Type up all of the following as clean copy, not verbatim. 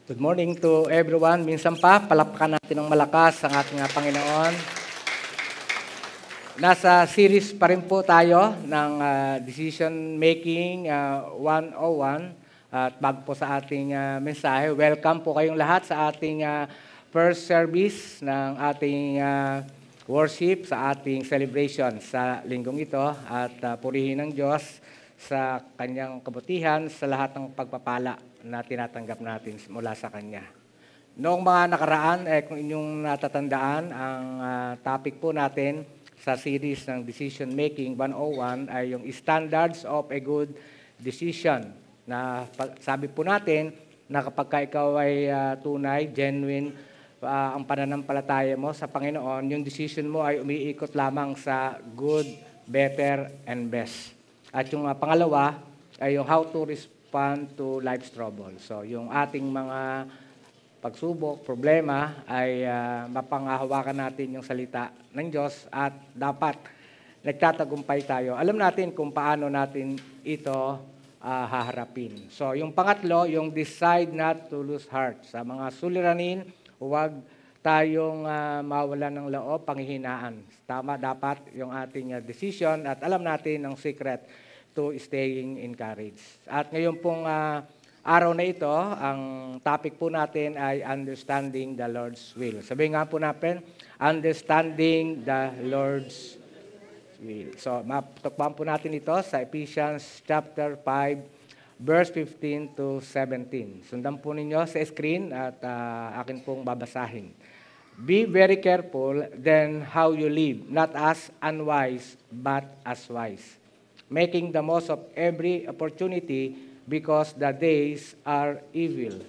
Good morning to everyone. Minsan pa, palakpakan natin ng malakas ang ating Panginoon. Nasa series pa rin po tayo ng Decision Making 101. At bago po sa ating mensahe, welcome po kayong lahat sa ating first service ng ating worship, sa ating celebration sa linggong ito. At purihin ng Diyos sa kanyang kabutihan sa lahat ng pagpapala na tinatanggap natin mula sa Kanya. Noong mga nakaraan, kung inyong natatandaan, ang topic po natin sa series ng Decision Making 101 ay yung Standards of a Good Decision. Na sabi po natin na kapag ikaw ay tunay, genuine, ang pananampalataya mo sa Panginoon, yung decision mo ay umiikot lamang sa good, better, and best. At yung pangalawa ay yung how to respond to life's trouble. So yung ating mga pagsubok, problema ay mapanghahawakan natin yung salita ng Diyos at dapat nagtatagumpay tayo. Alam natin kung paano natin ito haharapin. So yung pangatlo, yung decide not to lose heart. Sa mga suliranin, huwag tayong mawalan ng loob, panghihinaan. Tama dapat yung ating decision at alam natin ang secret to staying encouraged. At ngayon pong araw na ito, ang topic po natin ay understanding the Lord's will. Sabihin nga po natin, understanding the Lord's will. So, matukpan po natin ito sa Ephesians chapter 5, verse 15 to 17. Sundan po ninyo sa screen at akin pong babasahin. Be very careful then how you live, not as unwise, but as wise, making the most of every opportunity because the days are evil.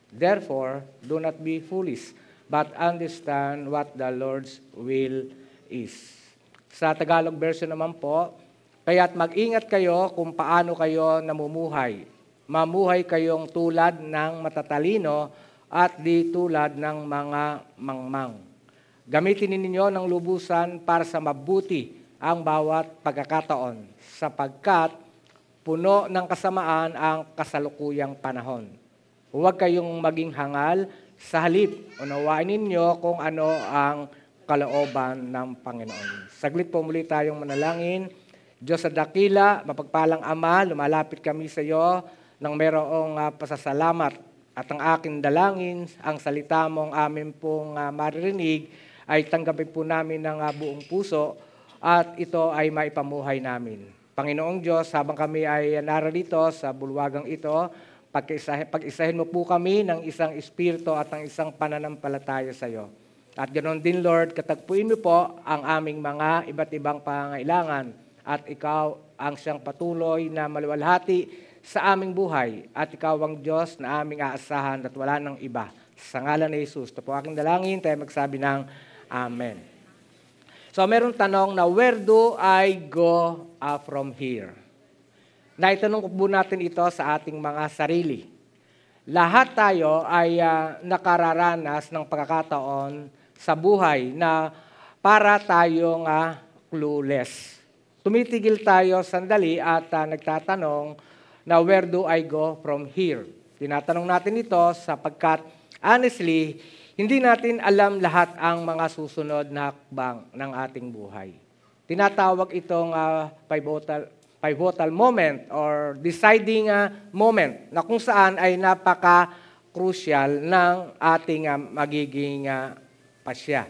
Therefore, do not be foolish, but understand what the Lord's will is. Sa Tagalog version naman po, kaya't mag-ingat kayo kung paano kayo namumuhay. Mamuhay kayong tulad ng matatalino at di tulad ng mga mangmang. Gamitin ninyo ng lubusan para sa mabuti ang bawat pagkakataon, sapagkat puno ng kasamaan ang kasalukuyang panahon. Huwag kayong maging hangal, sa halip unawain ninyo kung ano ang kalooban ng Panginoon. Saglit po muli tayong manalangin. Diyos sa dakila, mapagpalang Ama, lumalapit kami sa iyo nang mayroong pasasalamat at ang aking dalangin, ang salita mong amin pong maririnig ay tanggapin po namin ng buong puso at ito ay maipamuhay namin. Panginoong Diyos, habang kami ay narito sa bulwagang ito, pag-isahin mo po kami ng isang espiritu at ng isang pananampalataya sa iyo. At ganoon din, Lord, katagpuin mo po ang aming mga iba't ibang pangailangan at ikaw ang siyang patuloy na maluwalhati sa aming buhay at ikaw ang Diyos na aming aasahan at wala nang iba. Sa ngalan ni Jesus, ito po aking dalangin, tayo magsabi ng Amen. So, merong tanong na, where do I go from here? Naitanong po natin ito sa ating mga sarili. Lahat tayo ay nakararanas ng pagkakataon sa buhay na para tayong clueless. Tumitigil tayo sandali at nagtatanong na where do I go from here? Tinatanong natin ito sapagkat honestly, hindi natin alam lahat ang mga susunod na hakbang ng ating buhay. Tinatawag itong pivotal moment or deciding moment na kung saan ay napaka-crucial ng ating magiging pasya.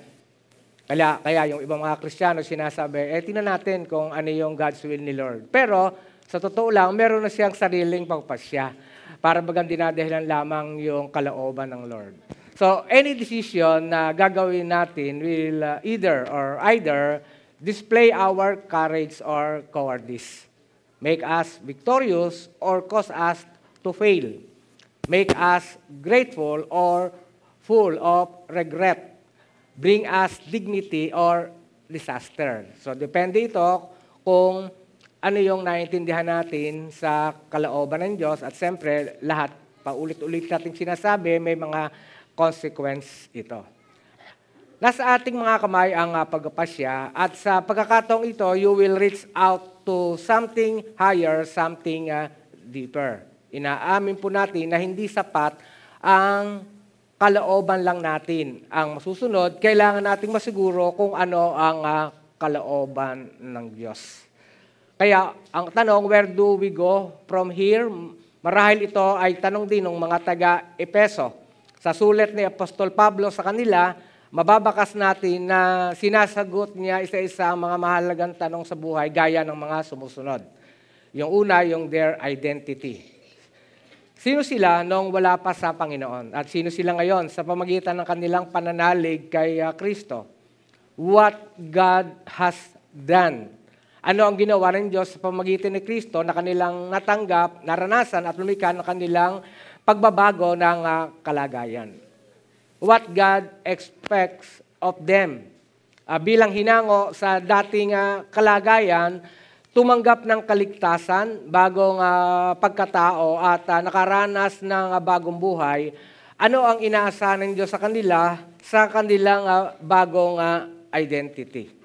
Kaya yung ibang mga Kristiyano sinasabi, tingnan natin kung ano yung God's will ni Lord. Pero sa totoo lang, meron na siyang sariling pagpasya para bagang dinadahilan lamang yung kalooban ng Lord. So, any decision na gagawin natin will either display our courage or cowardice, make us victorious or cause us to fail, make us grateful or full of regret, bring us dignity or disaster. So, depende ito kung ano yung naiintindihan natin sa kalooban ng Diyos at siyempre lahat, paulit-ulit natin sinasabi, may mga consequence ito. Nasa ating mga kamay ang pagpasya at sa pagkakataong ito, you will reach out to something higher, something deeper. Inaamin po natin na hindi sapat ang kalooban lang natin. Ang masusunod, kailangan nating masiguro kung ano ang kalooban ng Diyos. Kaya ang tanong, where do we go from here? Marahil ito ay tanong din ng mga taga-Epeso. Sa sulat ni Apostol Pablo sa kanila, mababakas natin na sinasagot niya isa-isa ang mga mahalagang tanong sa buhay gaya ng mga sumusunod. Yung una, yung their identity. Sino sila nung wala pa sa Panginoon? At sino sila ngayon sa pamagitan ng kanilang pananalig kay Kristo? What God has done. Ano ang ginawa ng Diyos sa pamagitan ni Kristo na kanilang natanggap, naranasan at lumikha ng kanilang pagbabago ng kalagayan. What God expects of them. Bilang hinango sa dating kalagayan, tumanggap ng kaligtasan, bagong pagkatao at nakaranas ng bagong buhay. Ano ang inaasahan ng Diyos sa kanila sa kanilang bagong identity?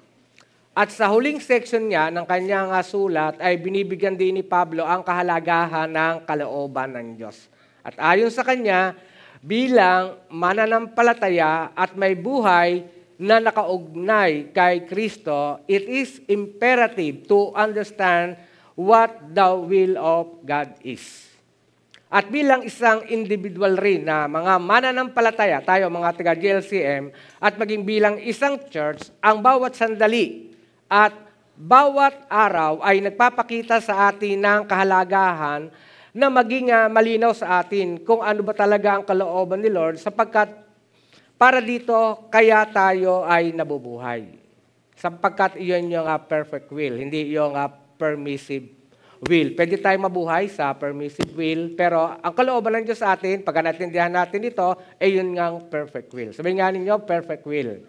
At sa huling section niya ng kanyang sulat ay binibigyan din ni Pablo ang kahalagahan ng kalooban ng Diyos. At ayon sa kanya, bilang mananampalataya at may buhay na nakaugnay kay Kristo, it is imperative to understand what the will of God is. At bilang isang individual rin na mga mananampalataya, tayo mga taga-GLCM, at maging bilang isang church, ang bawat sandali at bawat araw ay nagpapakita sa atin ng kahalagahan na maging malinaw sa atin kung ano ba talaga ang kalooban ni Lord sapagkat para dito kaya tayo ay nabubuhay. Sapagkat iyon yung perfect will, hindi yung permissive will. Pwede tayo mabuhay sa permissive will, pero ang kalooban ng Diyos sa atin, pagka natindihan natin ito, ay yun ngang perfect will. Sabihin nga ninyo, perfect will.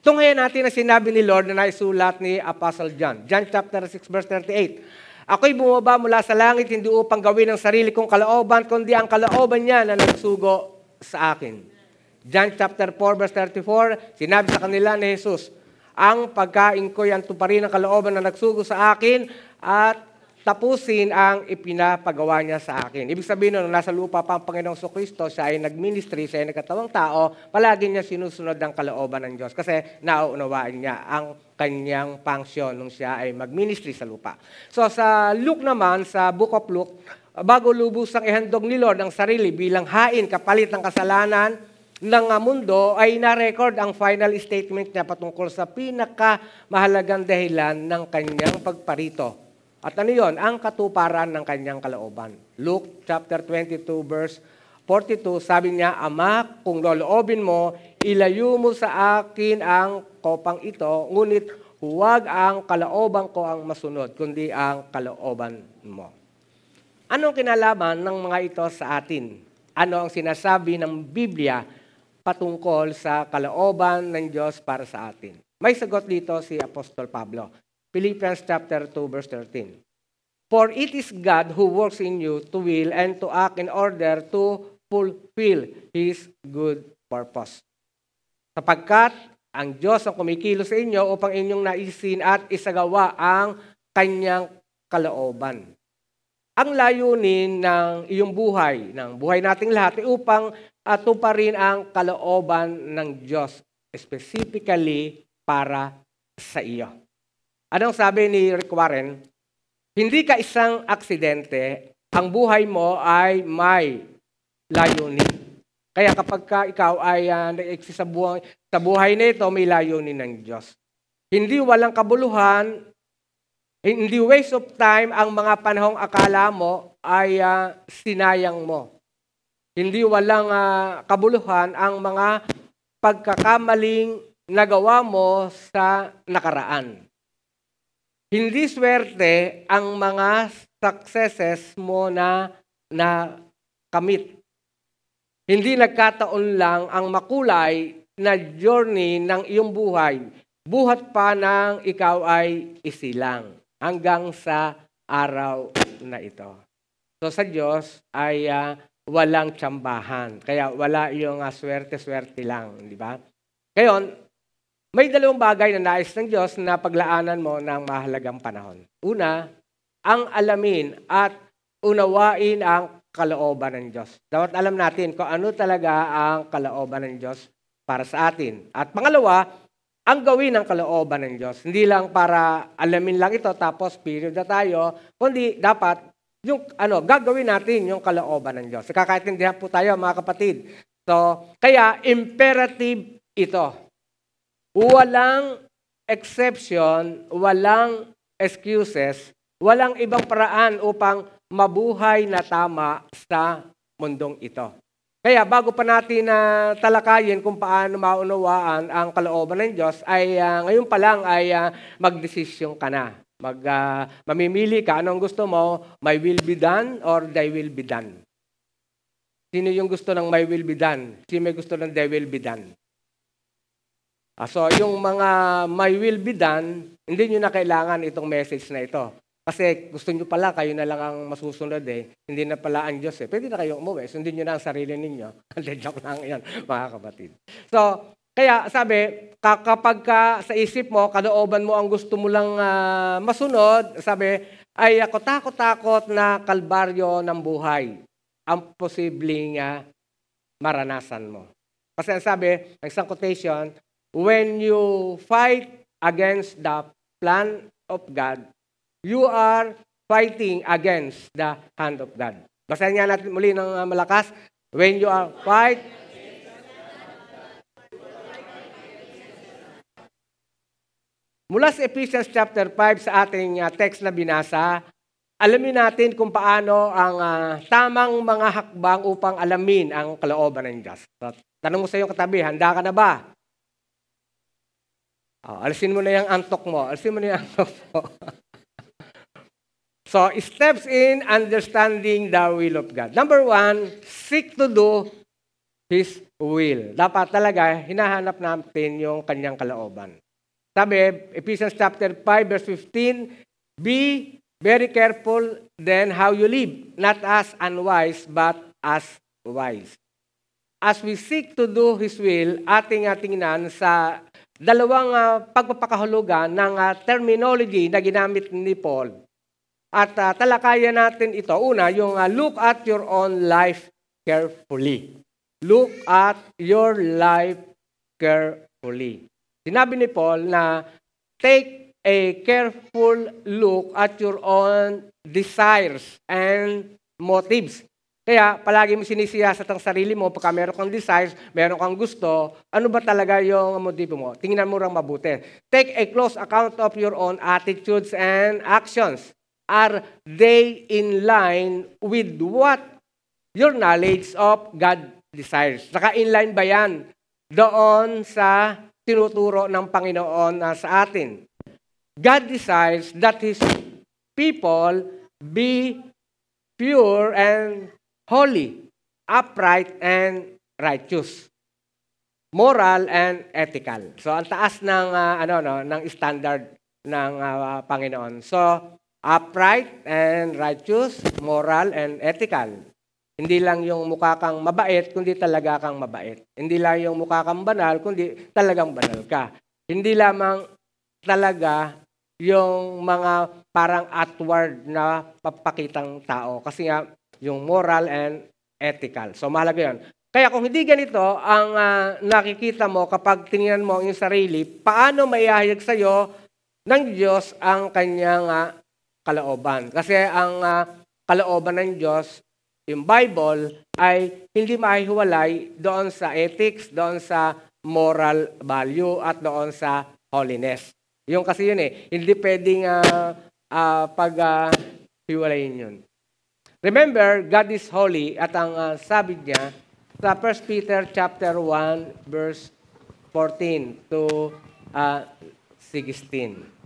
Tunghayan natin na sinabi ni Lord na naisulat ni Apostle John. John chapter 6 verse 38. Ako'y bumaba mula sa langit hindi upang gawin ang sarili kong kalooban, kundi ang kalooban niya na nagsugo sa akin. John chapter 4 verse 34, sinabi sa kanila ni Jesus, ang pagkain ko'y ang tuparin ng kalooban na nagsugo sa akin at tapusin ang ipinapagawa niya sa akin. Ibig sabihin nung nasa lupa pa ang Panginoong Kristo, siya ay nagministry, siya ay nagkatawang tao, palagi niya sinusunod ang kalooban ng Diyos kasi nauunawaan niya ang kanyang function nung siya ay magministry sa lupa. So sa Luke naman, sa Book of Luke, bago lubusang ihandog ni Lord ang sarili bilang hain kapalit ng kasalanan ng mundo, ay na-record ang final statement niya patungkol sa pinakamahalagang dahilan ng kanyang pagparito. At ano yun? Ang katuparan ng kanyang kalooban. Luke chapter 22 verse 42, sabi niya, Ama, kung loloobin mo, ilayo mo sa akin ang kopang ito, ngunit huwag ang kalooban ko ang masunod, kundi ang kalooban mo. Anong kinalaman ng mga ito sa atin? Ano ang sinasabi ng Biblia patungkol sa kalooban ng Diyos para sa atin? May sagot dito si Apostol Pablo. Philippians chapter 2 verse 13. For it is God who works in you to will and to act in order to fulfill His good purpose. Sapagkat ang Diyos ang kumikilos sa inyo upang inyong naisin at isagawa ang kanyang kalooban. Ang layunin ng iyong buhay, ng buhay nating lahat, ay upang tuparin ang kalooban ng Diyos, specifically para sa iyo. Anong sabi ni Rick Warren? Hindi ka isang aksidente, ang buhay mo ay may layunin. Kaya kapag ikaw ay nag-exist sa buhay na ito, may layunin ng Diyos. Hindi walang kabuluhan, hindi waste of time ang mga panahong akala mo ay sinayang mo. Hindi walang kabuluhan ang mga pagkakamaling nagawa mo sa nakaraan. Hindi swerte ang mga successes mo na kamit. Hindi nagkataon lang ang makulay na journey ng iyong buhay. Buhat pa nang ikaw ay isilang hanggang sa araw na ito. So sa Diyos ay walang tsambahan. Kaya wala yung swerte-swerte lang, di ba? Ngayon, may dalawang bagay na nais ng Diyos na paglaanan mo ng mahalagang panahon. Una, ang alamin at unawain ang kalooban ng Diyos. Dapat alam natin kung ano talaga ang kalooban ng Diyos para sa atin. At pangalawa, ang gawin ng kalooban ng Diyos. Hindi lang para alamin lang ito tapos period na tayo, kundi dapat yung gagawin natin yung kalooban ng Diyos. Kakaintindihan po tayo mga kapatid. So, kaya imperative ito. Walang exception, walang excuses, walang ibang paraan upang mabuhay na tama sa mundong ito. Kaya bago pa natin talakayin kung paano maunawaan ang kalooban ng Diyos, ay ngayon pa lang ay magdesisyon ka na. Mamimili ka, anong gusto mo, my will be done or thy will be done. Sino yung gusto ng my will be done? Sino may gusto ng thy will be done? So yung mga my will be done, hindi nyo na kailangan itong message na ito. Kasi gusto nyo pala, kayo na lang ang masusunod Hindi na pala ang Diyos Pwede na kayong umuwi. Sundin nyo na ang sarili ninyo. Joke lang yan, mga kapatid. So, kaya sabi, kapag sa isip mo, kalooban mo ang gusto mo lang masunod, sabi, ay ako takot-takot na kalbaryo ng buhay ang posibleng maranasan mo. Kasi sabi, ang isang quotation, when you fight against the plan of God, you are fighting against the hand of God. Basahin nga natin muli ng malakas. When you are fight. Mula sa Ephesians chapter 5 sa ating text na binasa, alamin natin kung paano ang tamang mga hakbang upang alamin ang kalooban ng Diyos. So, tanong mo sa iyong katabi, handa ka na ba? Alisin mo na yung antok mo. Alisin mo na yung antok mo. So, steps in understanding the will of God. Number 1, seek to do His will. Dapat talaga, hinahanap natin yung kanyang kalooban. Sabi, Ephesians chapter 5, verse 15, be very careful then how you live, not as unwise, but as wise. As we seek to do His will, ating tingnan sa dalawang pagpapakahulugan ng terminology na ginamit ni Paul. At talakayan natin ito. Una, yung look at your own life carefully. Look at your life carefully. Sinabi ni Paul na take a careful look at your own desires and motives. Kaya palagi mo sinisiyasat ang sarili mo pagka meron kang desires, meron kang gusto, ano ba talaga yung motibo mo? Tingnan mo lang mabuti. Take a close account of your own attitudes and actions. Are they in line with what your knowledge of God desires? Saka in line ba yan doon sa tinuturo ng Panginoon sa atin? God desires that His people be pure and holy, upright and righteous, moral and ethical. So ang taas ng ng standard ng Panginoon. So upright and righteous, moral and ethical. Hindi lang yung mukha kang mabait, kundi talaga kang mabait. Hindi lang yung mukha kang banal, kundi talagang banal ka. Hindi lamang talaga yung mga parang outward na papakitang tao. Kasi nga, yung moral and ethical. So, mahalaga yun. Kaya kung hindi ganito, ang nakikita mo kapag tingnan mo yung sarili, paano maihahayag sa'yo ng Diyos ang kanyang kalooban. Kasi ang kalooban ng Diyos, yung Bible, ay hindi mahihiwalay doon sa ethics, doon sa moral value, at doon sa holiness. Yung kasi yun hindi pwedeng pag-hiwalayin yun. Remember, God is holy, at ang sabi niya sa 1 Peter chapter 1, verse 14 to 16.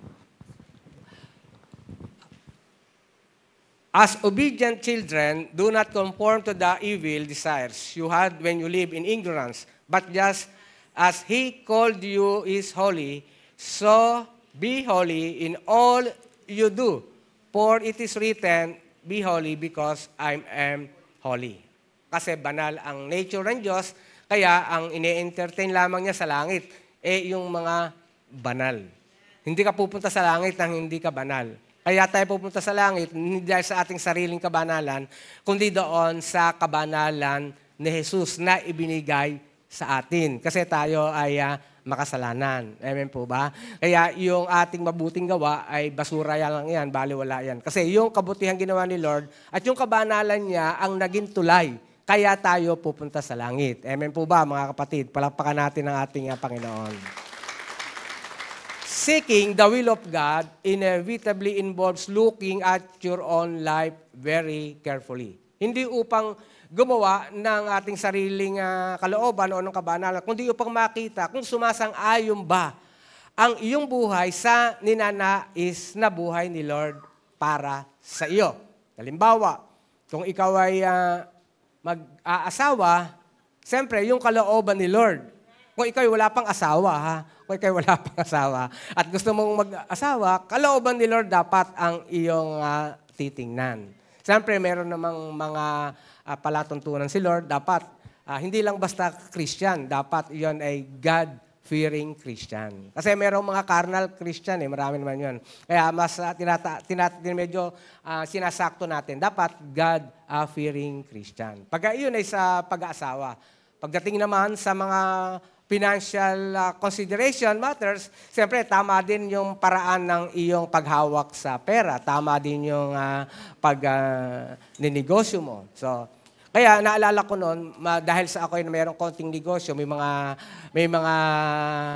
As obedient children, do not conform to the evil desires you had when you lived in ignorance, but just as He called you is holy, so be holy in all you do. For it is written, be holy because I am holy. Kasi banal ang nature ng Diyos, kaya ang ine-entertain lamang niya sa langit, yung mga banal. Hindi ka pupunta sa langit nang hindi ka banal. Kaya tayo pupunta sa langit, hindi dahil sa ating sariling kabanalan, kundi doon sa kabanalan ni Jesus na ibinigay sa atin. Kasi tayo ay makasalanan. Amen po ba? Kaya yung ating mabuting gawa ay basura lang yan, baliwala yan. Kasi yung kabutihan ginawa ni Lord at yung kabanalan niya ang naging tulay. Kaya tayo pupunta sa langit. Amen po ba mga kapatid? Palakpakan natin ang ating Panginoon. Seeking the will of God inevitably involves looking at your own life very carefully. Hindi upang gumawa ng ating sariling kalooban o ng kabanalan, kundi upang makita kung sumasang-ayon ba ang iyong buhay sa ninanais na buhay ni Lord para sa iyo. Halimbawa, kung ikaw ay mag-aasawa, siyempre yung kalooban ni Lord. Kung ikaw ay wala pang asawa, kung ikaw ay wala pang asawa, at gusto mong mag-asawa, kalooban ni Lord dapat ang iyong titingnan. Siyempre, meron namang mga palatuntunan si Lord, dapat hindi lang basta Christian, dapat iyon ay God-fearing Christian. Kasi merong mga carnal Christian, marami naman yun. Kaya mas medyo sinasakto natin, dapat God-fearing Christian. Pag iyon ay sa pag-aasawa. Pagdating naman sa mga financial consideration matters, siyempre tama din yung paraan ng iyong paghawak sa pera. Tama din yung ninegosyo mo. So, kaya naalala ko noon, dahil sa ako ay mayroong konting negosyo, may mga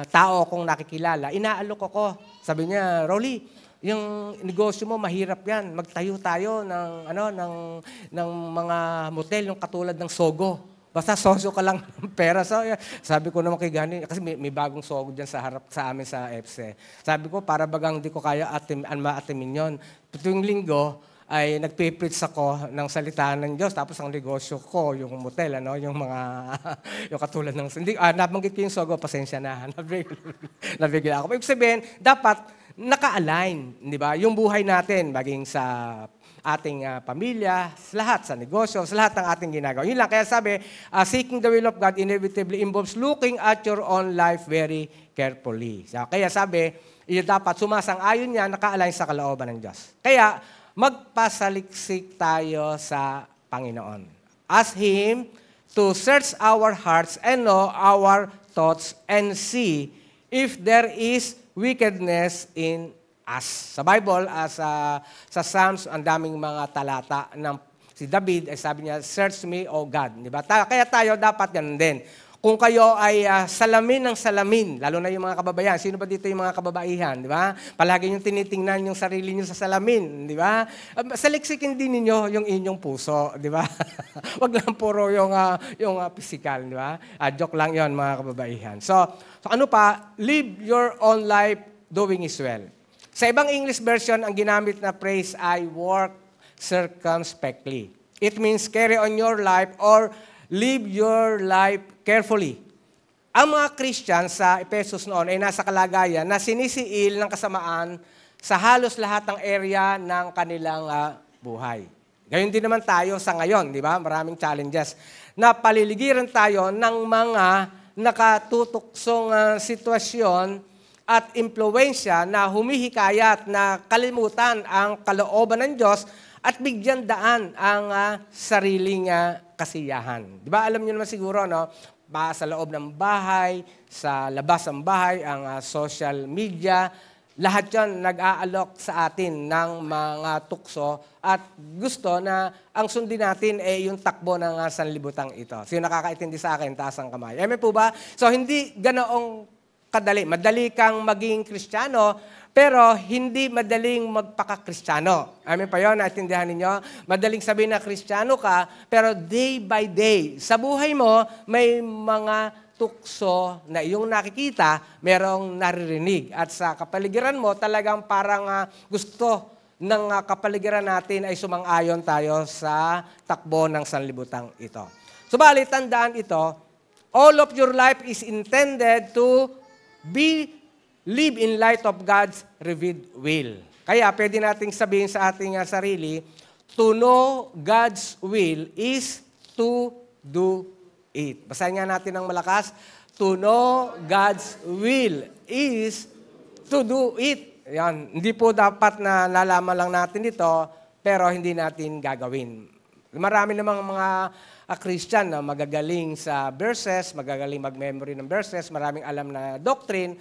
tao akong nakikilala, inaalok ako. Sabi niya, Rolly, yung negosyo mo mahirap yan. Magtayo tayo ng mga motel, yung katulad ng Sogo. Basta sosyo ka lang ng pera. So, sabi ko naman kay Gani, kasi may bagong Sogo dyan sa harap sa amin sa EPSE. Sabi ko, para bagang di ko kaya maatimin yun. Tuwing linggo, ay nagpe-preach ako ng salita ng Diyos. Tapos ang negosyo ko, yung motel, yung mga, yung katulad ng, nabanggit ko yung Sogo, pasensya na. Nabigla ako. Ibig sabihin, dapat naka-align, di ba? Yung buhay natin, maging sa ating pamilya, lahat sa negosyo, sa lahat ng ating ginagawa. Yun lang, kaya sabi, seeking the will of God inevitably involves looking at your own life very carefully. So, kaya sabi, dapat sumasang-ayon niya, naka-align sa kalooban ng Diyos. Kaya, magpasaliksik tayo sa Panginoon. Ask Him to search our hearts and know our thoughts and see if there is wickedness in us. Sa Bible, sa Psalms, ang daming mga talata ng si David, ay sabi niya, search me, O God. Diba? Kaya tayo dapat ganun din. Kung kayo ay salamin ng salamin, lalo na yung mga kababayan, sino ba dito yung mga kababaihan, di ba? Palagi yung tinitingnan yung sarili nyo sa salamin, di ba? Saliksikin din ninyo yung inyong puso, di ba? Wag lang puro yung physical, di ba? Joke lang yon mga kababaihan. So ano pa? Live your own life doing His will. Sa ibang English version, ang ginamit na phrase ay work circumspectly. It means carry on your life or live your life carefully. Ang mga Christian sa Ephesus noon ay nasa kalagayan na sinisiil ng kasamaan sa halos lahat ng area ng kanilang buhay. Gayon din naman tayo sa ngayon, di ba? Maraming challenges. Na paliligiran tayo ng mga nakatutuksong sitwasyon at impluwensya na humihikayat na kalimutan ang kalooban ng Diyos at bigyan daan ang sariling kasiyahan. Di ba? Alam niyo naman siguro, no? Sa loob ng bahay, sa labas ng bahay, ang social media, lahat yan nag-aalok sa atin ng mga tukso at gusto na ang sundin natin ay yung takbo ng sanlibutang ito. Sino nakakaintindi sa akin, taas ang kamay. Amen po ba? So hindi ganoong kadali. Madali kang maging Kristiyano, pero hindi madaling magpaka-Kristiyano. Amen pa yun? Naintindihan ninyo? Madaling sabihin na Kristiyano ka, pero day by day, sa buhay mo, may mga tukso na iyong nakikita, merong naririnig. At sa kapaligiran mo, talagang parang gusto ng kapaligiran natin ay sumang-ayon tayo sa takbo ng sanlibutang ito. Subalit, tandaan ito, all of your life is intended to live in light of God's revealed will. Kaya pwede nating sabihin sa ating sarili, to know God's will is to do it. Basahin nga natin ng malakas. To know God's will is to do it. Yan. Hindi po dapat na nalaman lang natin ito, pero hindi natin gagawin. Marami namang mga Christian na magagaling sa verses, magagaling mag-memory ng verses, maraming alam na doctrine,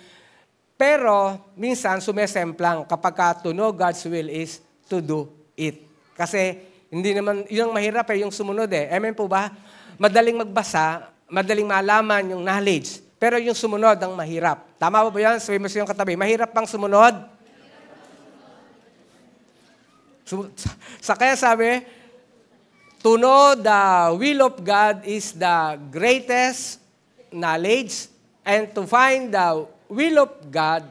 pero minsan sumesemplang kapag to know God's will is to do it. Kasi hindi naman, yung mahirap yung sumunod Amen po ba? Madaling magbasa, madaling malaman yung knowledge, pero yung sumunod ang mahirap. Tama ba yan? Sabi mo sa iyong katabi, mahirap bang sumunod? Sa kaya sabi, to know the will of God is the greatest knowledge, and to find the will of God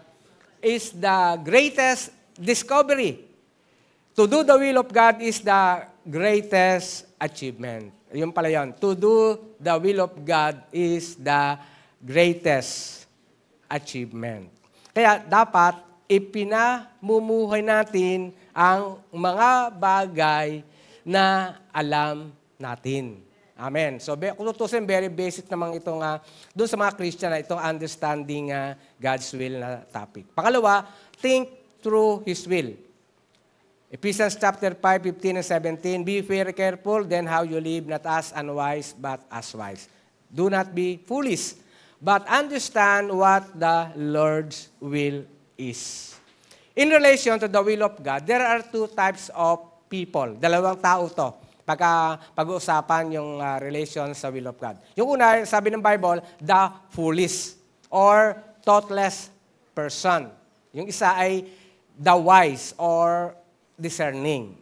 is the greatest discovery. To do the will of God is the greatest achievement. Yun pala yun. To do the will of God is the greatest achievement. Kaya dapat ipinamumuhay natin ang mga bagay na alam natin. Amen. So, kung tutusin, very basic namang itong, doon sa mga Christian, itong understanding God's will na topic. Pangalawa, think through His will. Ephesians chapter 5, 15 and 17, be very careful then how you live, not as unwise, but as wise. Do not be foolish, but understand what the Lord's will is. In relation to the will of God, there are two types of people. Dalawang tao to. Pag-uusapan yung relation sa will of God. Yung una, sabi ng Bible, the foolish or thoughtless person. Yung isa ay the wise or discerning.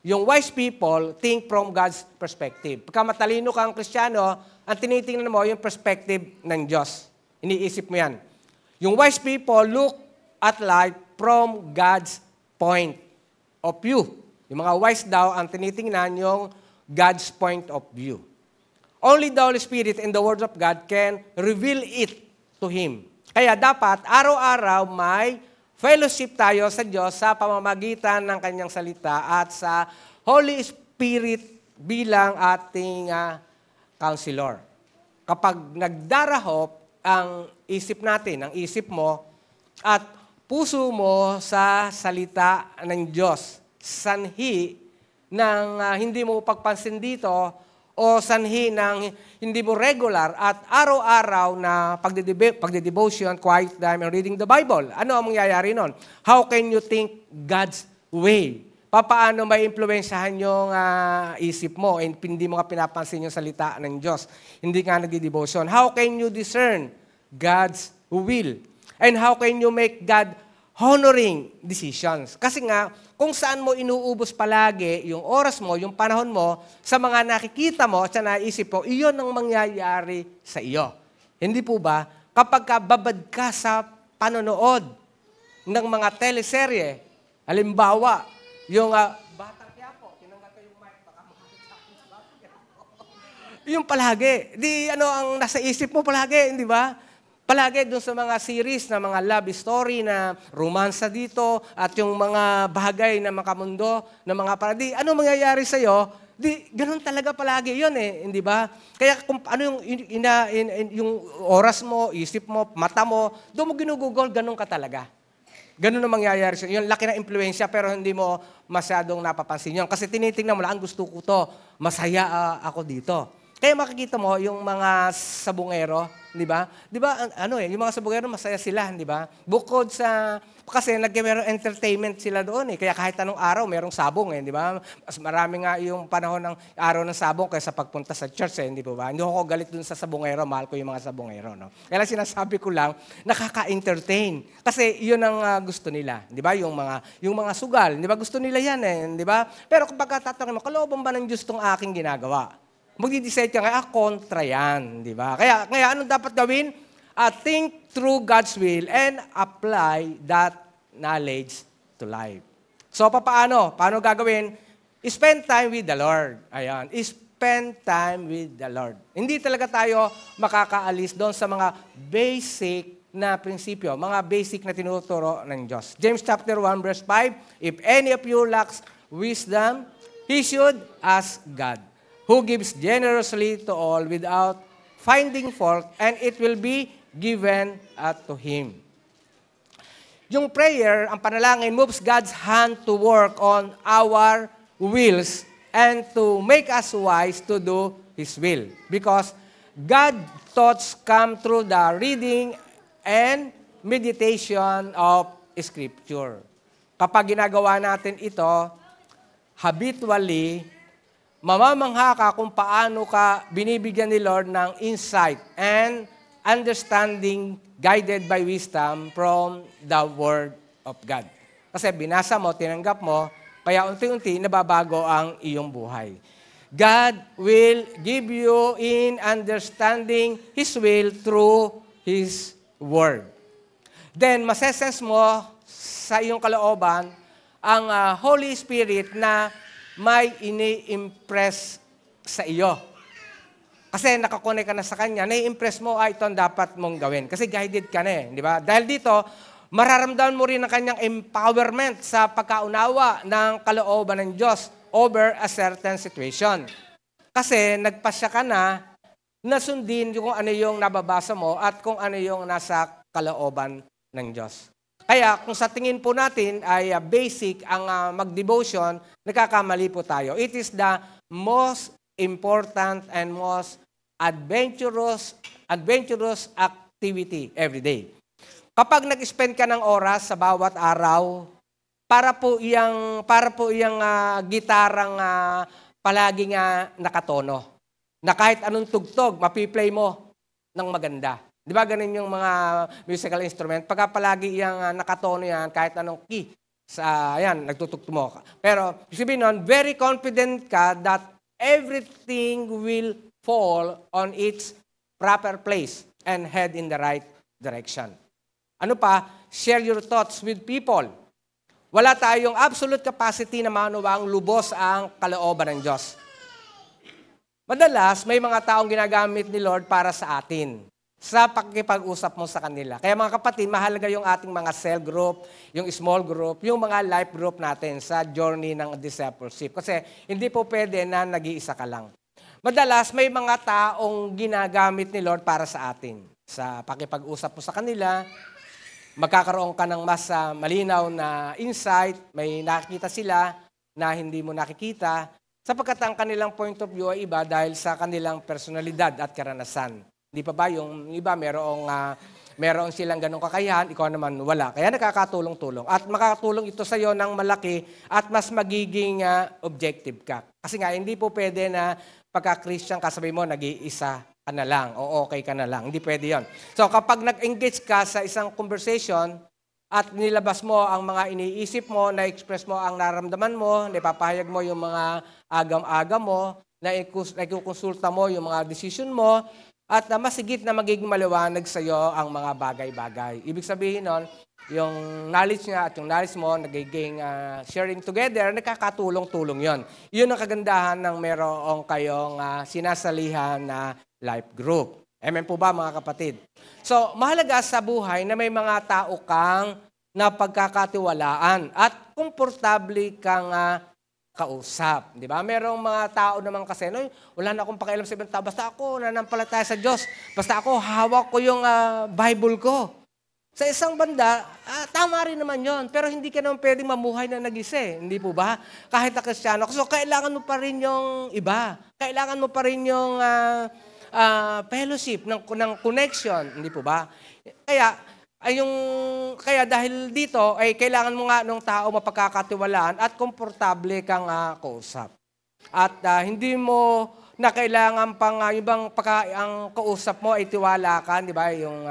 Yung wise people think from God's perspective. Pagka matalino kang Kristiyano, ang tinitingnan mo yung perspective ng Diyos. Iniisip mo yan. Yung wise people look at life from God's point of view. Yung mga wise daw, ang tinitingnan yung God's point of view. Only the Holy Spirit and the Word of God can reveal it to Him. Kaya dapat, araw-araw may fellowship tayo sa Diyos sa pamamagitan ng Kanyang salita at sa Holy Spirit bilang ating counselor. Kapag nagdarahop ang isip natin, ang isip mo, at puso mo sa salita ng Diyos, sanhi ng hindi mo pagpansin dito o sanhi ng hindi mo regular at araw-araw na pagde-devotion, quiet time, and reading the Bible. Ano ang mangyayari nun? How can you think God's way? Paano may impluwensyahan yung isip mo and hindi mo ka pinapansin yung salita ng Diyos? Hindi nga nagde-devotion. How can you discern God's will? And how can you make God honoring decisions? Kasi nga, kung saan mo inuubos palagi yung oras mo, yung panahon mo, sa mga nakikita mo at sa naisip mo, iyon ang mangyayari sa iyo. Hindi po ba? Kapag babad ka sa panonood ng mga teleserye, halimbawa, yung Batang Quiapo, tinanggal ko yung mic, baka makakita sa Batang Quiapo. Yung palagi. Di ano ang nasa isip mo palagi, di ba? Palagi doon sa mga series na mga love story na romansa dito at yung mga bagay na makamundo na mga paradi, ano mangyayari sa iyo? Di ganoon talaga palagi 'yon hindi ba? Kaya kung ano yung yung oras mo, isip mo, mata mo, doon mo ginugugol, ganoon ka talaga. Ganoon ang mangyayari sa iyo. Yung laki ng impluwensya pero hindi mo masyadong napapansin 'yon kasi tinitingnan mo lang, gusto ko 'to, masaya ako dito. Kaya makikita mo yung mga sabungero, di ba? Di ba, yung mga sabungero masaya sila, di ba? Bukod sa, kasi meron entertainment sila doon Kaya kahit anong araw, merong sabong di ba? Mas marami nga yung panahon ng araw ng sabong kaysa pagpunta sa church hindi po ba? Hindi ako galit doon sa sabungero, mahal ko yung mga sabungero, no? Kaya sinasabi ko lang, nakaka-entertain. Kasi yun ang gusto nila, di ba? Yung mga sugal, di ba? Gusto nila yan di ba? Pero kung pagkatatanungin mo, kalooban ba ng Diyos tong aking ginagawa? Magdi-decide ka kontra yan, di ba? Kaya anong dapat gawin? Think through God's will and apply that knowledge to life. So, paano? Paano gagawin? Spend time with the Lord. Ayan. Spend time with the Lord. Hindi talaga tayo makakaalis doon sa mga basic na prinsipyo, mga basic na tinuturo ng Diyos. James chapter 1 verse 5, if any of you lacks wisdom, he should ask God, who gives generously to all without finding fault, and it will be given to him. Yung prayer, ang panalangin, moves God's hand to work on our wills and to make us wise to do His will. Because God's thoughts come through the reading and meditation of Scripture. Kapag ginagawa natin ito, habitually, mamamangha ka kung paano ka binibigyan ni Lord ng insight and understanding guided by wisdom from the Word of God. Kasi binasa mo, tinanggap mo, kaya unti-unti nababago ang iyong buhay. God will give you in understanding His will through His Word. Then, masesense mo sa iyong kalooban ang Holy Spirit na may ini-impress sa iyo. Kasi nakakonect ka na sa Kanya, nai-impress mo, ito ang dapat mong gawin. Kasi guided ka na di ba? Dahil dito, mararamdaman mo rin ang Kanyang empowerment sa pagkaunawa ng kalooban ng Diyos over a certain situation. Kasi nagpasya ka na sundin kung ano yung nababasa mo at kung ano yung nasa kalooban ng Diyos. Kaya kung sa tingin po natin ay basic ang mag-devotion, nagkakamali po tayo. It is the most important and most adventurous activity every day. Kapag nag-spend ka ng oras sa bawat araw, para po iyang gitarang palaging nakatono. Na kahit anong tugtog, mapiplay mo ng maganda. Di ba ganun yung mga musical instrument? Pagka palagi iyang nakatono yan, kahit anong key, nagtutugtog mo. Pero, sabihin nun, very confident ka that everything will fall on its proper place and head in the right direction. Ano pa? Share your thoughts with people. Wala tayong absolute capacity na maunawang lubos ang kalooban ng Diyos. Madalas, may mga taong ginagamit ni Lord para sa atin sa pakikipag-usap mo sa kanila. Kaya mga kapatid, mahalaga yung ating mga cell group, yung small group, yung mga life group natin sa journey ng discipleship. Kasi hindi po pwede na nag-iisa ka lang. Madalas, may mga taong ginagamit ni Lord para sa atin. Sa pakipag-usap mo sa kanila, magkakaroon ka ng mas malinaw na insight, may nakikita sila na hindi mo nakikita, sapagkat ang kanilang point of view ay iba dahil sa kanilang personalidad at karanasan. Hindi pa ba yung iba meron silang ganong kakayahan, ikaw naman wala. Kaya nakakatulong-tulong. At makakatulong ito sa iyo ng malaki at mas magiging objective ka. Kasi nga, hindi po pwede na pagka-Christian ka, sabi mo, nag-iisa ka na lang o okay ka na lang. Hindi pwede yon. So kapag nag-engage ka sa isang conversation at nilabas mo ang mga iniisip mo, na-express mo ang naramdaman mo, napapahayag mo yung mga agam-agam mo, naikukonsulta mo yung mga decision mo, at mas higit na magiging maliwanag sa iyo ang mga bagay-bagay. Ibig sabihin nun, yung knowledge niya at yung knowledge mo, nagiging sharing together, nakakatulong-tulong yon. Yun ang kagandahan ng meron kayong sinasalihan na life group. Amen po ba mga kapatid? So, mahalaga sa buhay na may mga tao kang napagkakatiwalaan at komportable kang kausap. Di ba? Merong mga tao naman kasi, no, wala na akong pakialam sa ibang tao. Basta ako nanampalataya sa Diyos. Basta ako hawak ko yung Bible ko. Sa isang banda, tama rin naman yon. Pero hindi ka naman pwedeng mamuhay na nag-isa. Hindi po ba? Kahit na Kristiyano. So, kailangan mo pa rin yung iba. Kailangan mo pa rin yung fellowship, ng connection. Hindi po ba? Kaya dahil dito, ay kailangan mo nga ng tao mapagkakatiwalaan at komportable kang kausap. At hindi mo na kailangan pang ibang ang kausap mo ay tiwala ka, di ba? Yung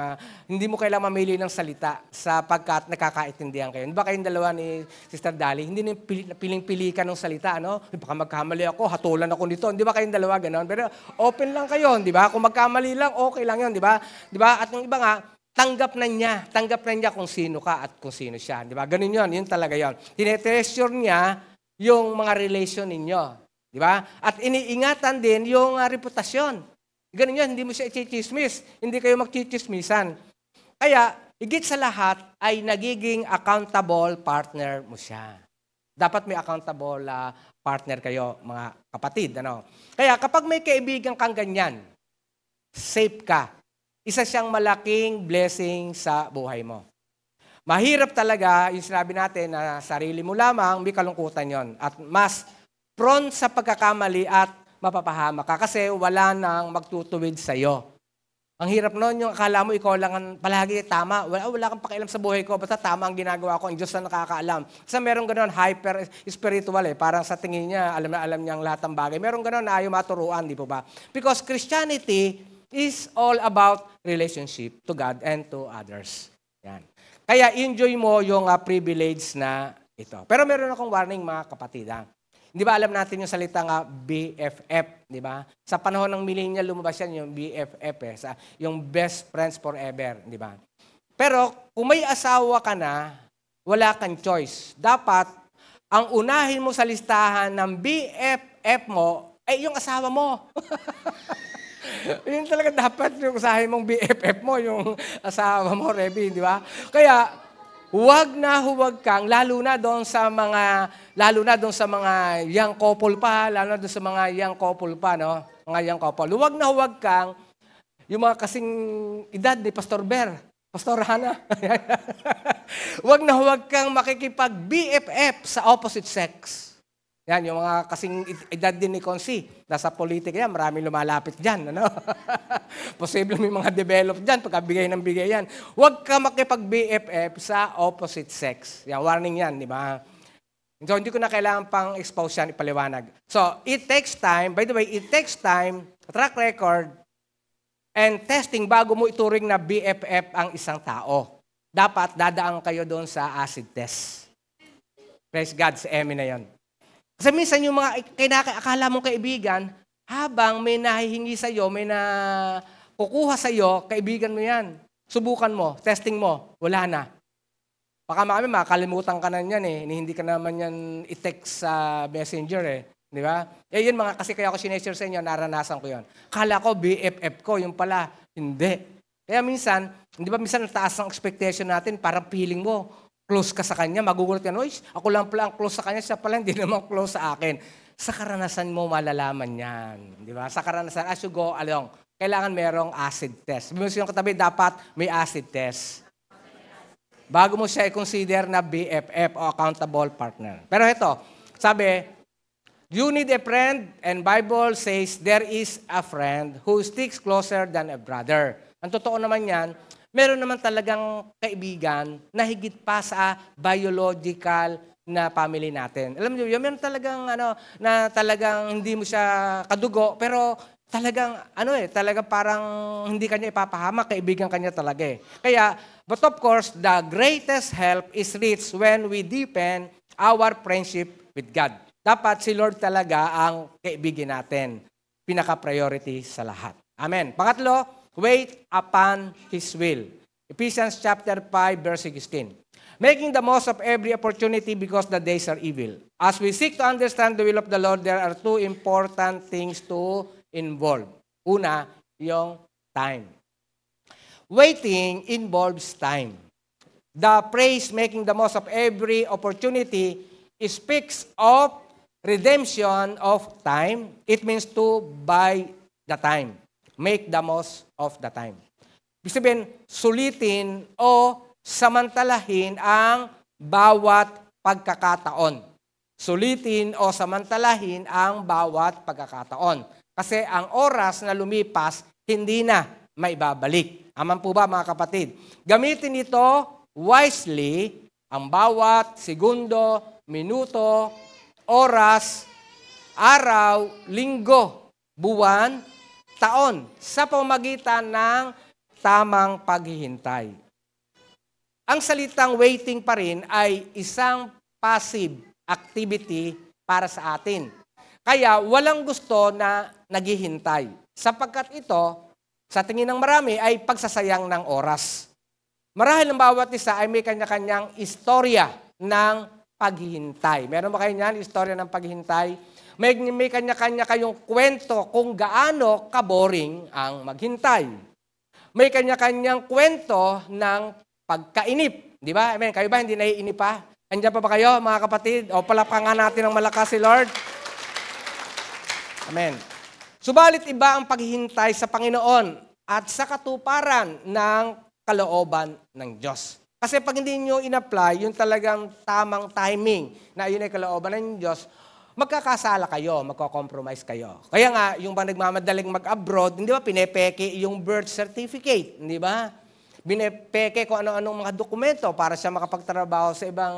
hindi mo kailangan mamili ng salita sapagkat nakakaintindihan kayo. Di ba kayong dalawa ni Sister Dali, hindi na piling-pili ka ng salita, no? Baka magkamali ako, hatulan ako nito. Di ba kayong dalawa ganon? Pero open lang kayo, di ba? Kung magkamali lang, okay lang 'yon, di ba? Di ba? At yung iba nga, tanggap na niya kung sino ka at kung sino siya, di ba? Ganun 'yon, yun talaga 'yon. Tinetreasure niya yung mga relation ninyo. Di ba? At iniingatan din yung reputasyon. Ganun yan, hindi mo siya i-chismis. Hindi kayo mag-chismisan. Kaya, higit sa lahat, ay nagiging accountable partner mo siya. Dapat may accountable partner kayo, mga kapatid. Ano? Kaya, kapag may kaibigan kang ganyan, safe ka. Isa siyang malaking blessing sa buhay mo. Mahirap talaga yung sinabi natin na sarili mo lamang, may kalungkutan yon. At mas prone sa pagkakamali at mapapahama ka kasi wala nang magtutuwid sa'yo. Ang hirap noon yung akala mo ikaw lang ang palagi tama. Wala kang pakialam sa buhay ko, basta tama ang ginagawa ko, ang Diyos na nakakaalam. Kasi meron gano'n, hyper-spiritual Parang sa tingin niya, alam na alam niya ang lahat ng bagay. Meron gano'n na ayaw maturuan, di po ba? Because Christianity is all about relationship to God and to others. Yan. Kaya enjoy mo yung privilege na ito. Pero meron akong warning mga kapatid. Di ba alam natin yung salita nga BFF, di ba? Sa panahon ng millennial lumabas yan yung BFF yung best friends forever, di ba? Pero kung may asawa ka na, wala kang choice. Dapat ang unahin mo sa listahan ng BFF mo ay yung asawa mo. Yun talaga dapat yung usahin mong BFF mo, yung asawa mo, Reby, di ba? Kaya, huwag kang, lalo na doon sa mga young couple pa, lalo na doon sa mga young couple pa, no? Mga young couple. Huwag kang, yung mga kasing edad ni Pastor Ber, Pastor Hana. huwag kang makikipag-BFF sa opposite sex. Yan, yung mga kasing edad din ni Consi. Nasa politika yan, maraming lumalapit dyan. Ano? Posible may mga develop dyan, pagkabigay ng bigay yan. Huwag ka makipag-BFF sa opposite sex. Yan, warning yan, di ba? So, hindi ko na kailangan pang expose yan, ipaliwanag. So, it takes time. By the way, it takes time, track record, and testing bago mo ituring na BFF ang isang tao. Dapat dadaan kayo doon sa acid test. Praise God, sa Emmy na yon. Kasi minsan yung mga akala mong kaibigan, habang may nahihingi sa'yo, may kukuha sa'yo, kaibigan mo yan. Subukan mo, testing mo, wala na. Baka makalimutan ka na yan hindi ka naman yan i-text sa messenger Di ba? Yun kasi kaya ako sineshare sa inyo, naranasan ko yun. Kala ko BFF ko, yung pala, hindi. Kaya minsan, di ba minsan taas ng expectation natin, parang feeling mo, close ka sa kanya, magugulat ka, ako lang pala ang close sa kanya, siya pala hindi naman close sa akin. Sa karanasan mo, malalaman yan. Di ba? Sa karanasan, as you go along, kailangan merong acid test. Sabi mo sa katabi, dapat may acid test. Bago mo siya i-consider na BFF o accountable partner. Pero ito, sabi, you need a friend, and Bible says, there is a friend who sticks closer than a brother. Ang totoo naman yan, meron naman talagang kaibigan na higit pa sa biological na family natin. Alam niyo, meron talagang na talagang hindi mo siya kadugo, pero talagang talagang parang hindi kanya ipapahama, kaibigan kanya talaga Kaya, but of course, the greatest help is reached when we deepen our friendship with God. Dapat si Lord talaga ang kaibigan natin. Pinaka-priority sa lahat. Amen. Pangatlo, wait upon His will. Ephesians chapter 5, verse 16. Making the most of every opportunity because the days are evil. As we seek to understand the will of the Lord, there are two important things to involve. Una, yung time. Waiting involves time. The phrase, making the most of every opportunity, speaks of redemption of time. It means to buy the time. Make the most of the time. Ibig sabihin, sulitin o samantalahin ang bawat pagkakataon. Sulitin o samantalahin ang bawat pagkakataon. Kasi ang oras na lumipas, hindi na maibabalik. Aman po ba mga kapatid? Gamitin ito wisely ang bawat segundo, minuto, oras, araw, linggo, buwan, taon sa pamamagitan ng tamang paghihintay. Ang salitang waiting pa rin ay isang passive activity para sa atin. Kaya walang gusto na naghihintay. Sapagkat ito, sa tingin ng marami, ay pagsasayang ng oras. Marahil ang bawat isa ay may kanya-kanyang istorya ng paghihintay. Meron ba kayo niyan, istorya ng paghihintay? May kanya-kanya kayong kwento kung gaano kaboring ang maghintay. May kanya-kanyang kwento ng pagkainip. Di ba? Amen. Kayo ba hindi naiinip pa? Andiyan pa ba kayo, mga kapatid? O palakpakan natin ng malakas si Lord. Amen. Subalit iba ang paghihintay sa Panginoon at sa katuparan ng kalooban ng Diyos. Kasi pag hindi nyo in-apply, yung talagang tamang timing na yun ay kalooban ng Diyos, magkakasala kayo, magko-compromise kayo. Kaya nga, yung ba nagmamadaling mag-abroad, hindi ba pinepeke yung birth certificate, hindi ba? Binepeke kung ano-anong mga dokumento para siya makapagtrabaho sa ibang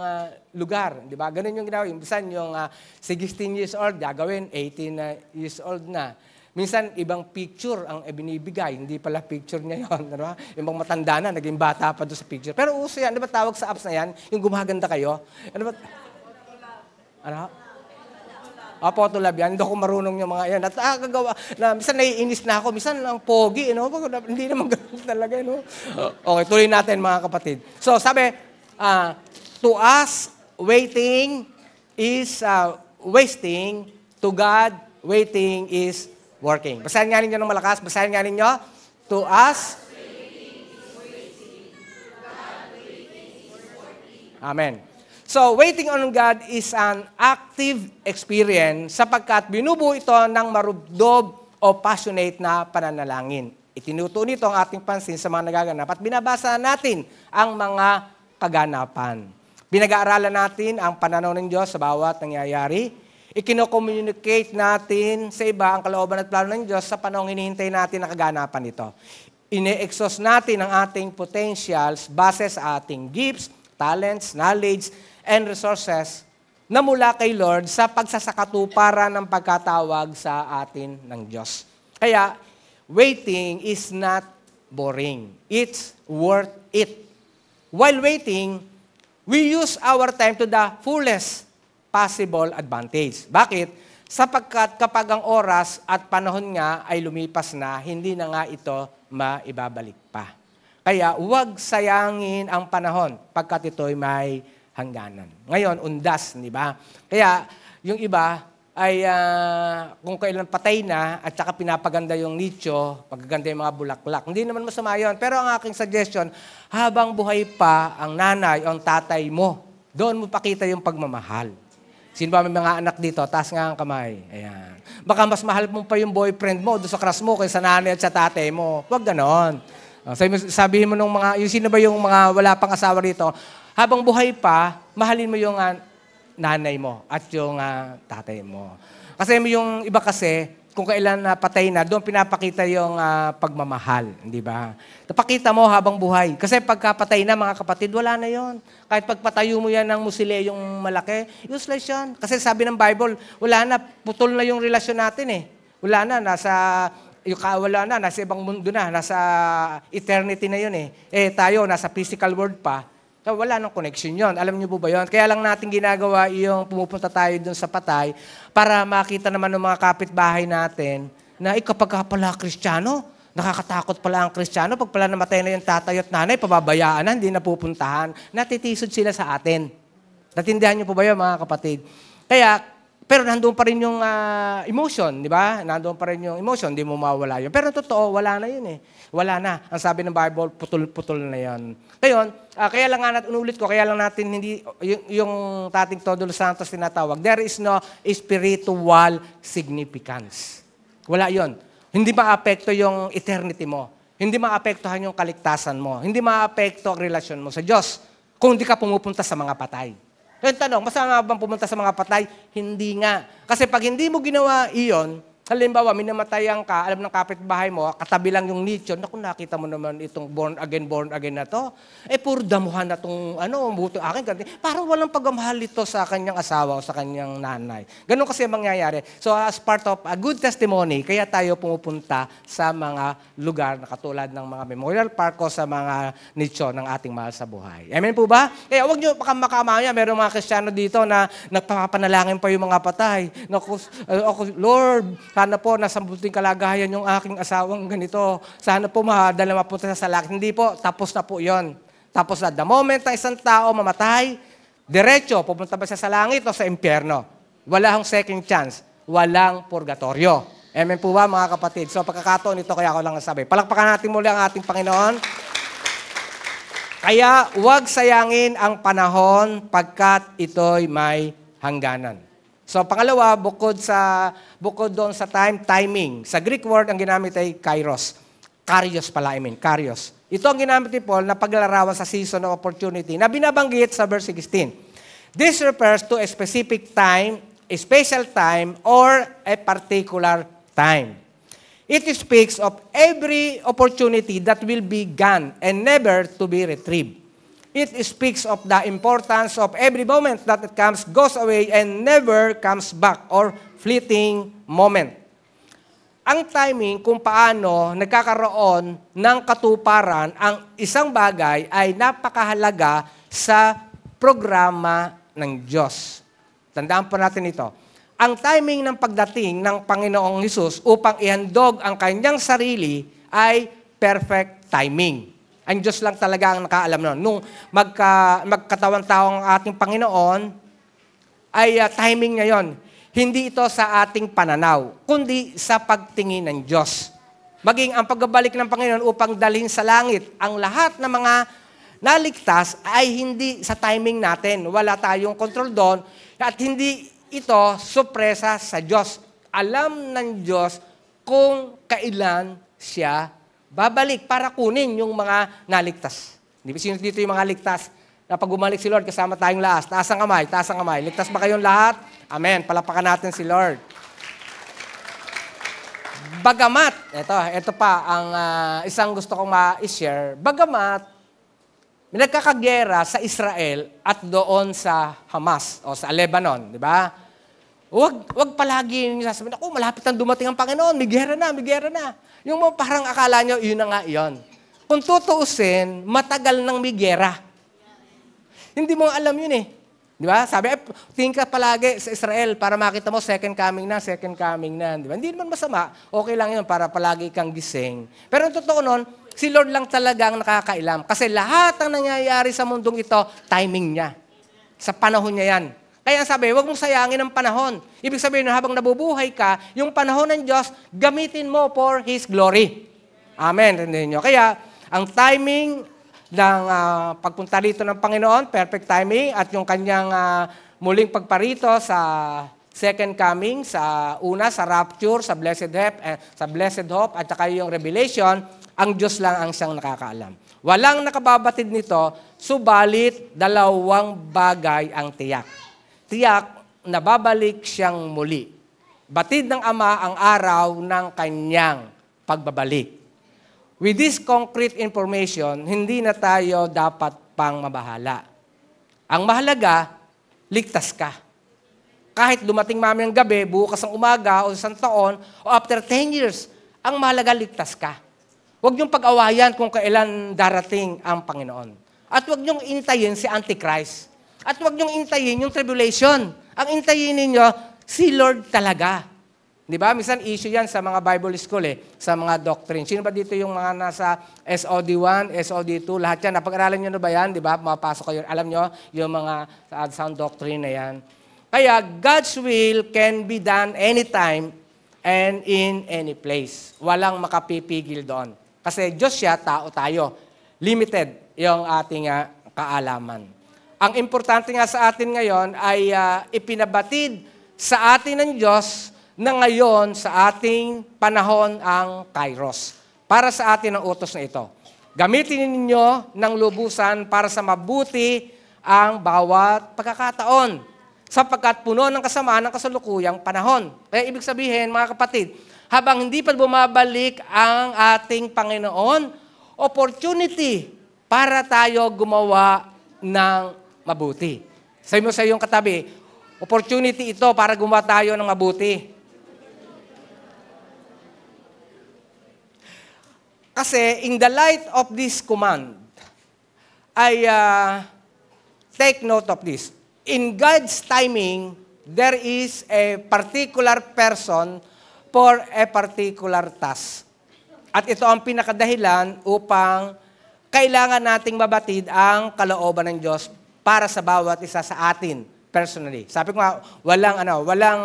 lugar, di ba? Ganun yung ginawa. Minsan yung 16 years old, gagawin 18 years old na. Minsan, ibang picture ang binibigay. Hindi pala picture niya yun. Ano? Yung mga matanda na, naging bata pa doon sa picture. Pero uso yan. Di ba tawag sa apps na yan? Yung gumaganda kayo. Ano ba? Ano? Photolab yan. Hindi ako marunong yung mga yan. At kagawa, na, minsan naiinis na ako. Minsan ang pogi. You know? Hindi naman ganun talaga. You know? Okay, tuloy natin mga kapatid. So, sabi, to us, waiting is wasting. To God, waiting is working. Basahin nga ninyo ng malakas. Basahin nga ninyo. To us. Amen. So, waiting on God is an active experience sapagkat binubuo ito ng marubdob o passionate na pananalangin. Itinutuon nito ang ating pansin sa mga nagaganap at binabasa natin ang mga kaganapan. Pinag-aaralan natin ang pananaw ng Diyos sa bawat nangyayari. Ikino-communicate natin sa iba ang kalooban at plano ng Diyos sa panahong hinihintay natin ang kaganapan nito. Ine-exhaust natin ang ating potentials base sa ating gifts, talents, knowledge, and resources na mula kay Lord sa pagsasakatuparan ng pagkatawag sa atin ng Diyos. Kaya, waiting is not boring. It's worth it. While waiting, we use our time to the fullest possible advantage. Bakit? Sapagkat kapag ang oras at panahon nga ay lumipas na, hindi na nga ito maibabalik pa. Kaya huwag sayangin ang panahon pagkat ito'y may hangganan. Ngayon, undas, di ba? Kaya yung iba ay kung kailan patay na at saka pinapaganda yung nicho, pagaganda yung mga bulaklak. Hindi naman masama yun. Pero ang aking suggestion, habang buhay pa ang nanay o ang tatay mo, doon mo pakita yung pagmamahal. Sino ba may mga anak dito? Taas nga ang kamay. Ayan. Baka mas mahal mo pa yung boyfriend mo doon sa crush mo kaysa nanay at sa tatay mo. Huwag ganon. Sabihin mo nung mga, yung sino ba yung mga wala pang asawa rito, habang buhay pa, mahalin mo yung nanay mo at yung tatay mo. Kasi yung iba kasi, kung kailan patay na, doon pinapakita yung pagmamahal. Di ba? Napakita mo habang buhay. Kasi pagkapatay na, mga kapatid, wala na yon. Kahit pagpatayo mo yan ng musile yung malaki, useless yan. Kasi sabi ng Bible, wala na, putol na yung relasyon natin eh. Wala na, nasa ibang mundo na, nasa eternity na yun eh. Tayo, nasa physical world pa. Wala nang connection yon. Alam niyo po ba yon? Kaya lang natin ginagawa yung pumupunta tayo dun sa patay para makita naman ng mga kapitbahay natin na kapag pala Kristiyano, nakakatakot pala ang Kristiyano. Pag pala namatay na yung tatay at nanay, pababayaan na, hindi napupuntahan. Natitisod sila sa atin. Natindihan niyo po ba yun, mga kapatid? Kaya, pero nandoon pa rin yung emotion, di ba? Nandoon pa rin yung emotion, hindi mo mawala yun. Pero totoo, wala na yun eh. Wala na. Ang sabi ng Bible, putol-putol na yan. Ngayon, kaya lang nga natin, unulit ko, kaya lang natin hindi, yung tating Todo los Santos tinatawag, there is no spiritual significance. Wala yon. Hindi maapekto yung eternity mo. Hindi maapektuhan yung kaligtasan mo. Hindi maapekto ang relasyon mo sa Diyos kung hindi ka pumupunta sa mga patay. Yung tanong, masama bang pumunta sa mga patay? Hindi nga. Kasi pag hindi mo ginawa iyon, halimbawa, minamatayan ka, alam ng kapitbahay mo, katabi lang yung nicho, naku, nakita mo naman itong born again na to. Puro damuhan na itong, buto akin. Parang walang pagmamahal ito sa kanyang asawa o sa kanyang nanay. Ganun kasi ang mangyayari. So, as part of a good testimony, kaya tayo pumupunta sa mga lugar na katulad ng mga memorial park o sa mga nicho ng ating mahal sa buhay. Amen po ba? Kaya huwag nyo makamaya, meron mga Kristiyano dito na nagpapanalangin pa yung mga patay. Naku, Lord, sana po nasa mabuting kalagayan yung aking asawang ganito. Sana po madala mapunta sa langit. Hindi po, tapos na po yon. Tapos na, the moment na isang tao mamatay, diretso, pupunta ba siya sa langit o sa impyerno? Wala hong second chance. Walang purgatorio. Amen po ba, mga kapatid? So, pagkakataon ito, kaya ako lang nasabi. Palakpakan natin muli ang ating Panginoon. Kaya, huwag sayangin ang panahon pagkat ito'y may hangganan. So, pangalawa, bukod doon sa timing. Sa Greek word, ang ginamit ay kairos. Karios pala, karios. Ito ang ginamit ni Paul na paglalarawan sa season of opportunity na binabanggit sa verse 16. This refers to a specific time, a special time, or a particular time. It speaks of every opportunity that will be gone and never to be retrieved. It speaks of the importance of every moment that it comes, goes away, and never comes back, or fleeting moment. Ang timing kung paano nagkakaroon ng katuparan ang isang bagay ay napakahalaga sa programa ng Diyos. Tandaan po natin ito. Ang timing ng pagdating ng Panginoong Hesus upang ihandog ang kanyang sarili ay perfect timing. Ang Diyos lang talaga ang nakaalam nun. Nung magkatawan-tao ang ating Panginoon, ay timing niya yon. Hindi ito sa ating pananaw, kundi sa pagtingin ng Diyos. Maging ang pagbabalik ng Panginoon upang dalhin sa langit ang lahat ng mga naligtas ay hindi sa timing natin. Wala tayong kontrol doon at hindi ito sorpresa sa Diyos. Alam ng Diyos kung kailan siya babalik para kunin yung mga naligtas. Sino dito yung mga ligtas? Na pag bumalik si Lord, kasama tayong lahat. Taas ang kamay, taas ang kamay. Ligtas ba kayong lahat? Amen. Palapakan natin si Lord. Bagamat, ito pa ang isang gusto kong ma-share. Bagamat, may nagkakagera sa Israel at doon sa Hamas o sa Lebanon, di ba? Huwag palagi yung sasabihin, malapit ang dumating ang Panginoon, may gera na, may gera na. Yung parang akala nyo, yun na nga yun. Kung tutuusin, matagal nang may gera. Hindi mo alam yun eh. Di ba? Sabi, tingin ka palagi sa Israel para makita mo second coming na. Di ba? Hindi naman masama. Okay lang yun para palagi kang gising. Pero ang totoo nun, si Lord lang talaga ang nakakailam. Kasi lahat ang nangyayari sa mundong ito, timing niya. Sa panahon niya yan. Kaya sabi, huwag mong sayangin ang panahon. Ibig sabihin, habang nabubuhay ka, yung panahon ng Diyos, gamitin mo for His glory. Amen. Rindihin nyo. Kaya, ang timing ng pagpunta rito ng Panginoon, perfect timing, at yung kanyang muling pagparito sa second coming, sa una, sa rapture, sa blessed hope, at saka yung revelation, ang Diyos lang ang siyang nakakaalam. Walang nakababatid nito, subalit dalawang bagay ang tiyak. Tiyak na babalik siyang muli. Batid ng Ama ang araw ng kanyang pagbabalik. With this concrete information, hindi na tayo dapat pang mabahala. Ang mahalaga, ligtas ka. Kahit dumating mami ang gabi, bukas ang umaga, o isang taon, o after 10 years, ang mahalaga, ligtas ka. Huwag niyong pag-awayan kung kailan darating ang Panginoon. At huwag niyong intayin si Antichrist. At huwag niyong intayin yung tribulation. Ang intayin ninyo, si Lord talaga. Di ba? Minsan issue yan sa mga Bible school sa mga doctrine. Sino ba dito yung mga nasa SOD1, SOD2, lahat yan? Napag-aralan nyo na ba yan? Di ba? Mapasok kayo. Alam nyo, yung mga sound doctrine na yan. Kaya, God's will can be done anytime and in any place. Walang makapipigil doon. Kasi Diyos siya, tao tayo. Limited yung ating kaalaman. Ang importante nga sa atin ngayon ay ipinabatid sa atin ng Diyos na ngayon sa ating panahon ang Kairos. Para sa atin ang utos na ito. Gamitin ninyo ng lubusan para sa mabuti ang bawat pagkakataon. Sapagkat puno ng kasamaan ng kasalukuyang panahon. Kaya ibig sabihin, mga kapatid, habang hindi pa bumabalik ang ating Panginoon, opportunity para tayo gumawa ng mabuti. Sabi mo sa iyong katabi, opportunity ito para gumawa tayo ng mabuti. Kasi in the light of this command, I take note of this. In God's timing, there is a particular person for a particular task. At ito ang pinakadahilan upang kailangan nating mabatid ang kalooban ng Diyos para sa bawat isa sa atin personally. Sabi ko nga, walang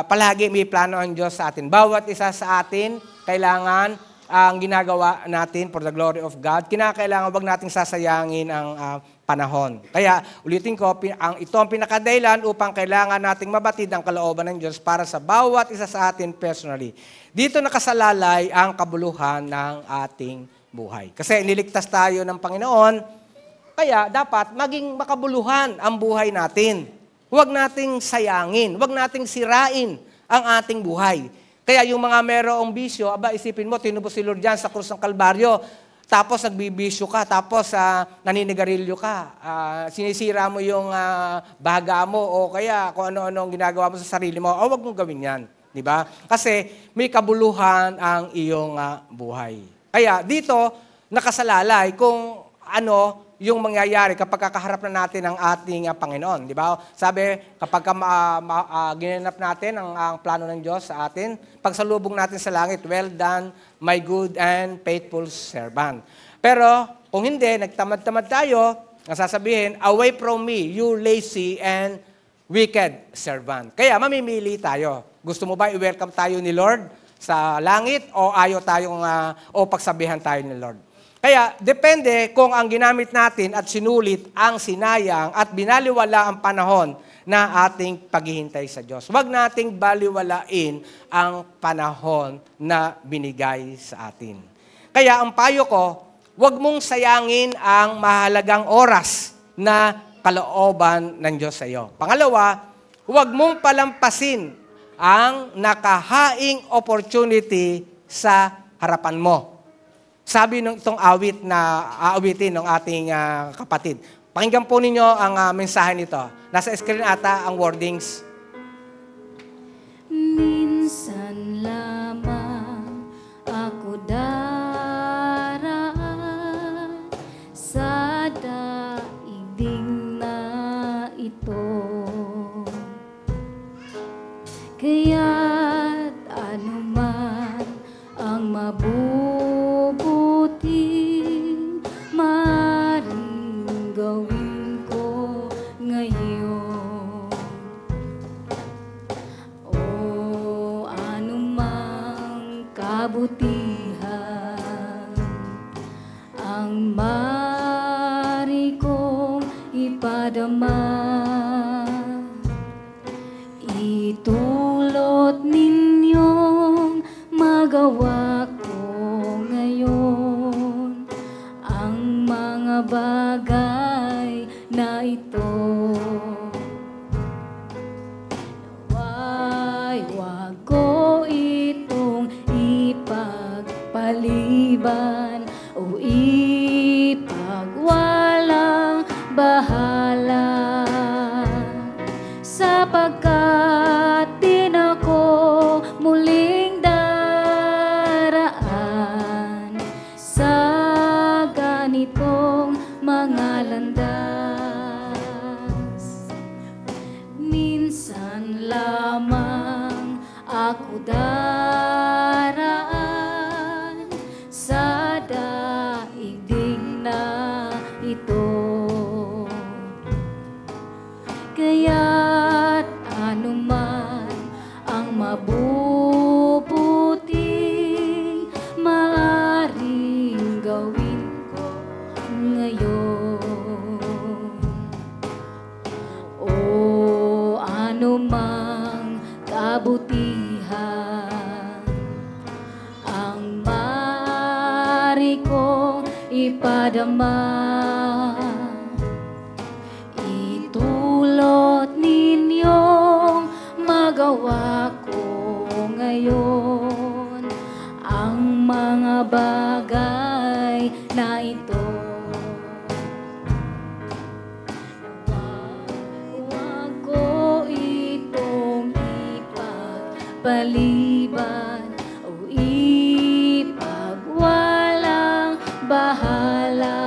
palagi may plano ang Diyos sa atin. Bawat isa sa atin kailangan ang ginagawa natin for the glory of God. Kinakailangan wag nating sasayangin ang panahon. Kaya ulitin ko, ito ang pinakadahilan upang kailangan nating mabatid ang kalooban ng Diyos para sa bawat isa sa atin personally. Dito nakasalalay ang kabuluhan ng ating buhay. Kasi niligtas tayo ng Panginoon, kaya dapat maging makabuluhan ang buhay natin. Huwag nating sayangin, huwag nating sirain ang ating buhay. Kaya yung mga merong bisyo, isipin mo, tinubos si Lord dyan sa krus ng Kalbaryo, tapos nagbibisyo ka, tapos naninigarilyo ka, sinisira mo yung baga mo, o kaya kung ano-ano ang ginagawa mo sa sarili mo, huwag mong gawin yan. Di ba? Kasi may kabuluhan ang iyong buhay. Kaya dito, nakasalalay kung ano yung mangyayari kapag kakaharap na natin ang ating Panginoon. Di ba? Sabi, kapag ginanap natin ang plano ng Diyos sa atin, pagsalubong natin sa langit, well done, my good and faithful servant. Pero kung hindi, nagtamad-tamad tayo, nasasabihin, away from me, you lazy and wicked servant. Kaya mamimili tayo. Gusto mo ba i-welcome tayo ni Lord sa langit o ayaw tayong o pagsabihan tayo ni Lord? Kaya depende kung ang ginamit natin at sinulit ang sinayang at binaliwala ang panahon na ating paghihintay sa Diyos. Huwag nating baliwalain ang panahon na binigay sa atin. Kaya ang payo ko, huwag mong sayangin ang mahalagang oras na kalooban ng Diyos sa iyo. Pangalawa, huwag mong palampasin ang nakahaing opportunity sa harapan mo. Sabi ng itong awit na aawitin ng ating kapatid. Pakinggan po ninyo ang mensahe nito. Nasa screen ata ang wordings. Minsan lamang ako daraan sa daigdig na ito. Kaya't anuman ang mabubuting maaaring gawin ko ngayon, o anumang kabutihan ang maaari kong ipadama, itulot ninyong magawa ko ngayon ang mga bagay na ito. Nawa'y wag ko itong ipagpaliban o ipagwalang bahala, sapagkat din ako muling daraan sa ganitong mga landas. Minsan lamang ako daraan sa daigdig na ito. Kaya't anuman ang mabubuting maaaring gawin ko ngayon, o anumang kabutihan ang maaari kong ipadama, itulot ninyong magawa ko ngayon ang mga bagay na ito. Huwag ko itong ipagpaliban o ipagwalang bahala,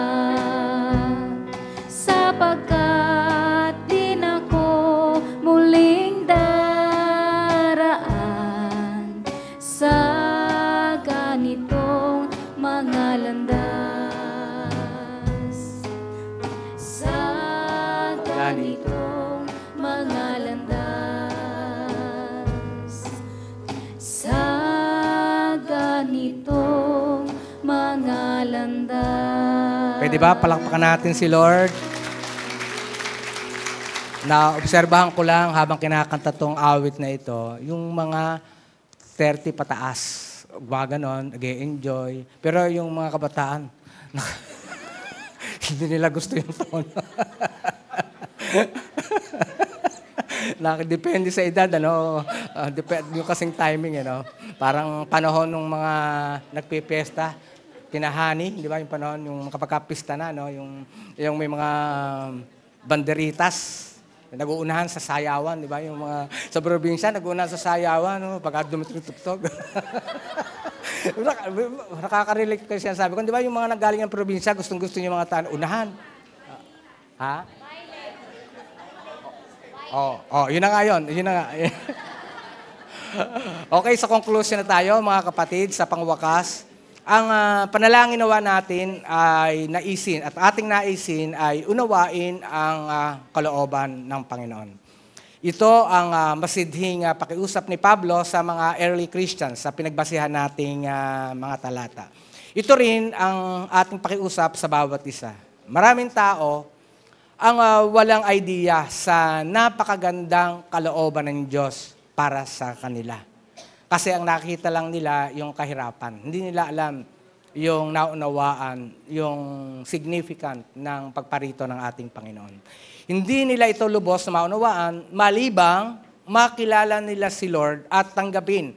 sapagkat din ako muling daraan sa ganitong mga landas, sa ganitong mga landas, sa ganitong mga landas. Pwede ba palakpakan natin si Lord? Na-obserbahan ko lang habang kinakanta tong awit na ito, yung mga 30 pataas. Mga ganon, nag-enjoy. Pero yung mga kabataan, hindi nila gusto yung tono. Depende sa edad, ano? Depende yung kasing timing, ano? Parang panahon ng mga nagpipesta, tinahani, di ba? Yung panahon, yung kapagkapista na, no? Yung may mga banderitas, nag-uunahan sa sayawan, di ba? Yung mga sa probinsya, nag-uunahan sa sayawan, no? Pagka dumitugtog. Nakaka-relate ko siya. Sabi ko, di ba yung mga nanggaling ng probinsya, gustong-gusto yung mga unahan? Ha? Yun na nga yun. Yun na nga. Okay, sa conclusion na tayo, mga kapatid, sa pangwakas. Ang panalangin nawa natin ay naisin at ating naisin ay unawain ang kalooban ng Panginoon. Ito ang masidhing pakiusap ni Pablo sa mga early Christians sa pinagbasihan nating mga talata. Ito rin ang ating pakiusap sa bawat isa. Maraming tao ang walang idea sa napakagandang kalooban ng Diyos para sa kanila. Kasi ang nakita lang nila yung kahirapan. Hindi nila alam yung naunawaan, yung significant ng pagparito ng ating Panginoon. Hindi nila ito lubos na maunawaan, malibang makilala nila si Lord at tanggapin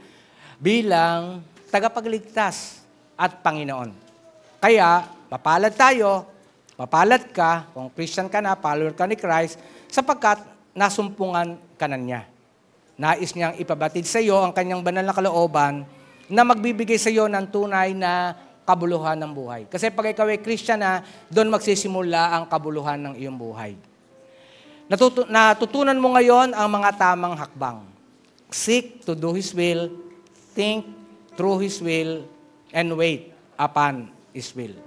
bilang tagapagligtas at Panginoon. Kaya, mapalad tayo, mapalad ka, kung Christian ka na, follower ka ni Christ, sapagkat nasumpungan ka na niya. Nais niyang ipabatid sa iyo ang kanyang banal na kalooban na magbibigay sa iyo ng tunay na kabuluhan ng buhay. Kasi pag ikaw ay Christian na, doon magsisimula ang kabuluhan ng iyong buhay. Natutunan mo ngayon ang mga tamang hakbang. Seek to do His will, think through His will, and wait upon His will.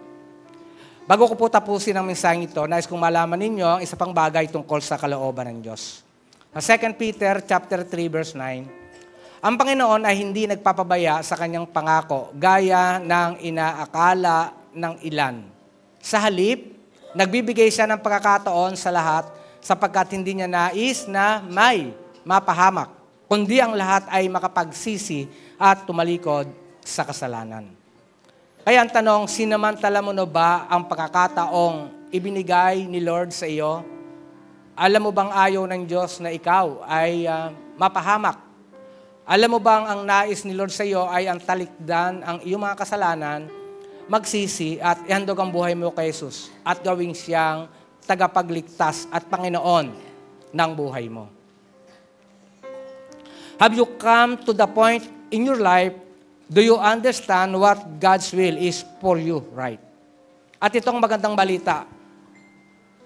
Bago ko po tapusin ang mensaheng ito, nais kong malaman ninyo ang isa pang bagay tungkol sa kalooban ng Diyos. Sa 2 Peter chapter 3 verse 9, ang Panginoon ay hindi nagpapabaya sa kanyang pangako gaya ng inaakala ng ilan. Sa halip, nagbibigay siya ng pagkakataon sa lahat sapagkat hindi niya nais na may mapahamak, kundi ang lahat ay makapagsisi at tumalikod sa kasalanan. Kaya ang tanong, sinamantala mo na ba ang pagkakataong ibinigay ni Lord sa iyo? Alam mo bang ayaw ng Diyos na ikaw ay mapahamak? Alam mo bang ang nais ni Lord sa iyo ay ang talikdan ang iyong mga kasalanan, magsisi at ihandog ang buhay mo kay Jesus at gawing siyang tagapagligtas at Panginoon ng buhay mo? Have you come to the point in your life, do you understand what God's will is for you, right? At itong magandang balita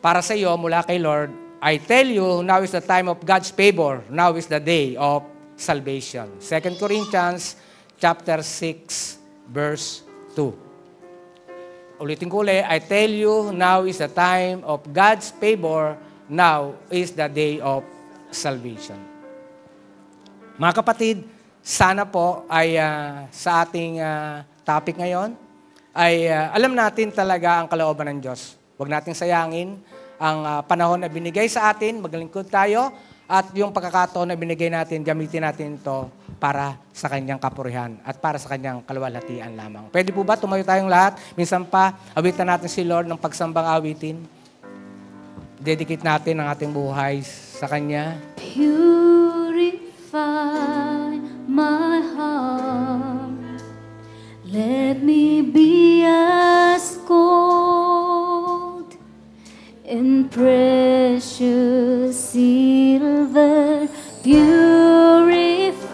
para sa iyo mula kay Lord, I tell you, now is the time of God's favor. Now is the day of salvation. 2 Corinthians chapter 6, verse 2. Ulitin ko ulit, I tell you, now is the time of God's favor. Now is the day of salvation. Mga kapatid, sana po ay sa ating topic ngayon, ay alam natin talaga ang kalooban ng Diyos. Huwag nating sayangin ang panahon na binigay sa atin, maglingkod tayo, at yung pagkakataon na binigay natin, gamitin natin ito para sa kanyang kapurihan at para sa kanyang kaluwalhatian lamang. Pwede po ba tumayo tayong lahat? Minsan pa, awitan natin si Lord ng pagsambang awitin. Dedicate natin ang ating buhay sa Kanya. Purify my heart. Let me be as gold in precious silver. Purify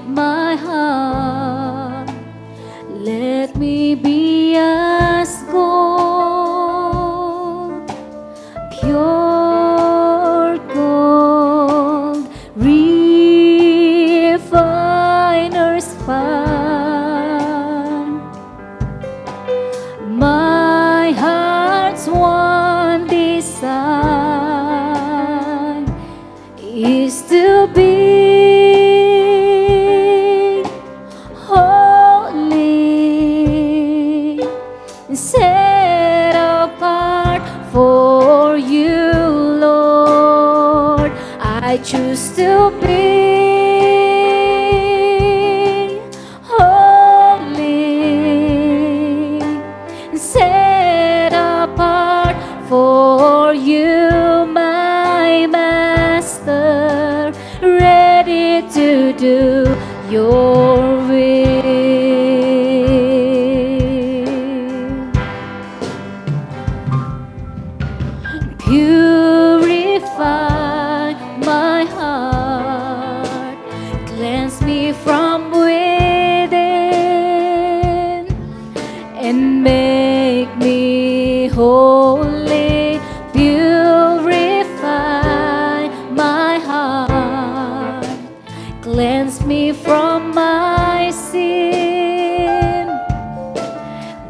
my heart. Let me be as gold, pure gold, refiner's fine. My heart's one desire is to be holy, choose to be holy, set apart for you, my Master, ready to do your will. Purify my heart, cleanse me from within, and make me holy. Purify my heart, cleanse me from my sin.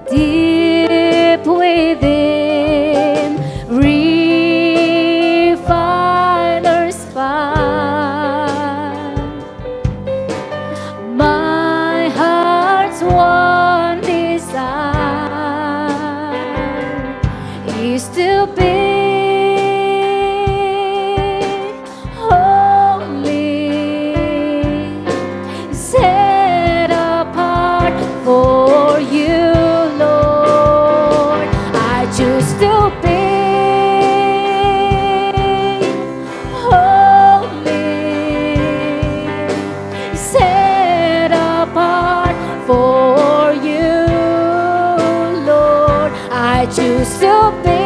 Deep within, refiner's fire. My heart's one desire is to be holy, set apart for you, Lord. I choose to be holy, set apart for you, Lord. I choose to be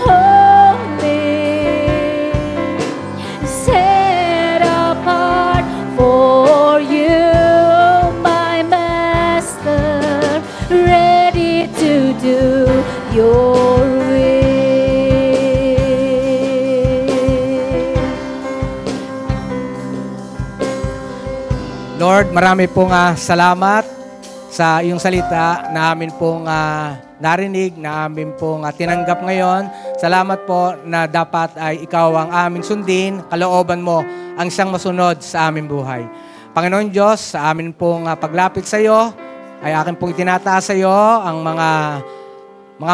holy, set apart for you, my Master, ready to do your will. Lord, marami pong salamat sa iyong salita na amin pong narinig, na amin pong tinanggap ngayon. Salamat po na dapat ay ikaw ang aming sundin, kalooban mo ang siyang masunod sa aming buhay. Panginoon Diyos, sa amin pong paglapit sa iyo, ay akin pong itinataas sa iyo ang mga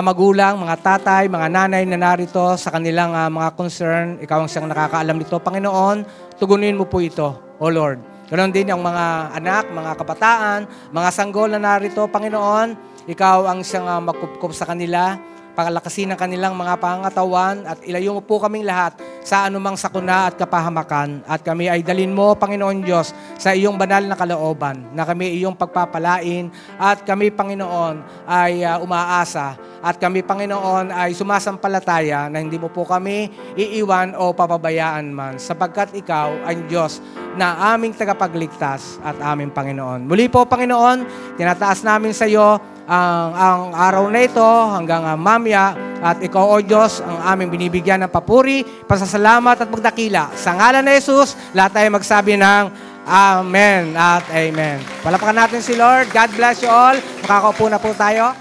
magulang, mga tatay, mga nanay na narito sa kanilang mga concern. Ikaw ang siyang nakakaalam nito. Panginoon, tugunin mo po ito, O Lord. Ganon din ang mga anak, mga kabataan, mga sanggol na narito, Panginoon. Ikaw ang siyang magkupkup sa kanila, palakasin ang kanilang mga pangatawan, at ilayo mo po kaming lahat sa anumang sakuna at kapahamakan. At kami ay dalin mo, Panginoon Diyos, sa iyong banal na kalooban, na kami iyong pagpapalain, at kami, Panginoon, ay umaasa, at kami, Panginoon, ay sumasampalataya na hindi mo po kami iiwan o papabayaan man, sapagkat ikaw ang Diyos na aming tagapagligtas at aming Panginoon. Muli po, Panginoon, tinataas namin sa iyo ang araw na ito hanggang mamaya, at ikaw, O Diyos, ang aming binibigyan ng papuri, pasasalamat at pagdakila. Sa ngalan ni Jesus, lahat tayo magsabi ng Amen at Amen. Palapakan natin si Lord. God bless you all. Makakaupo na po tayo.